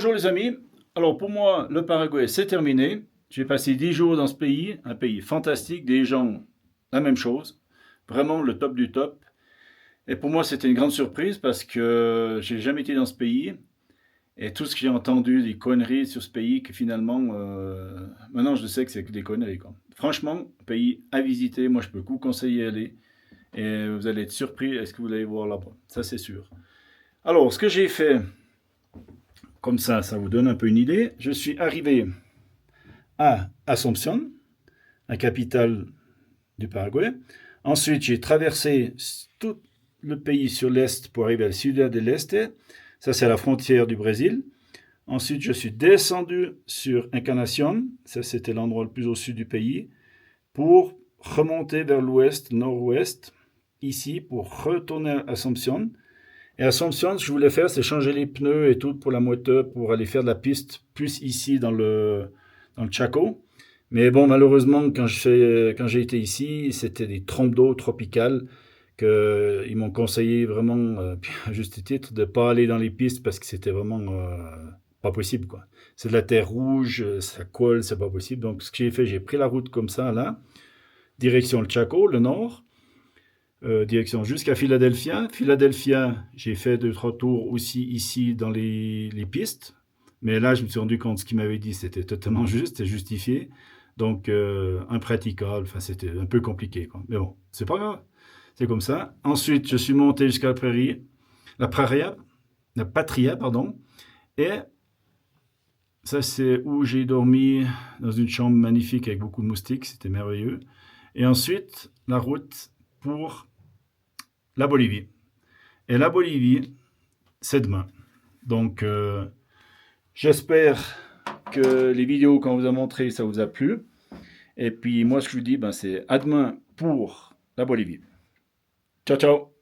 Bonjour les amis. Alors pour moi, le Paraguay, c'est terminé. J'ai passé 10 jours dans ce pays, un pays fantastique, des gens, la même chose. Vraiment le top du top. Et pour moi, c'était une grande surprise parce que j'ai jamais été dans ce pays. Et tout ce que j'ai entendu, des conneries sur ce pays, que finalement, maintenant je sais que c'est que des conneries, quoi. Franchement, pays à visiter, moi je peux vous conseiller d'y aller. Et vous allez être surpris à ce que vous allez voir là-bas. Ça, c'est sûr. Alors, ce que j'ai fait, comme ça vous donne un peu une idée. Je suis arrivé à Asunción, la capitale du Paraguay. Ensuite, j'ai traversé tout le pays sur l'est pour arriver à la Ciudad del Este. Ça, c'est la frontière du Brésil. Ensuite, je suis descendu sur Encarnación. Ça, c'était l'endroit le plus au sud du pays. Pour remonter vers l'ouest, nord-ouest, ici, pour retourner à Asunción. Et Asunción, ce que je voulais faire, c'est changer les pneus et tout pour la moto, pour aller faire de la piste plus ici dans le Chaco. Mais bon, malheureusement, quand j'ai été ici, c'était des trompes d'eau tropicales qu'ils m'ont conseillé vraiment, à juste titre, de ne pas aller dans les pistes parce que c'était vraiment pas possible, quoi. C'est de la terre rouge, ça colle, c'est pas possible. Donc ce que j'ai fait, j'ai pris la route comme ça, là, direction le Chaco, le nord. Direction jusqu'à Philadelphia. Philadelphia, j'ai fait 2-3 tours aussi ici dans les pistes. Mais là, je me suis rendu compte que ce qu'il m'avait dit, c'était totalement juste et justifié. Donc, impraticable. Enfin, c'était un peu compliqué, quoi. Mais bon, c'est pas grave. C'est comme ça. Ensuite, je suis monté jusqu'à la Patria, pardon. Et ça, c'est où j'ai dormi dans une chambre magnifique avec beaucoup de moustiques. C'était merveilleux. Et ensuite, la route pour la Bolivie. Et la Bolivie, c'est demain. Donc, j'espère que les vidéos qu'on vous a montrées, ça vous a plu. Et puis, moi, ce que je vous dis, c'est à demain pour la Bolivie. Ciao, ciao!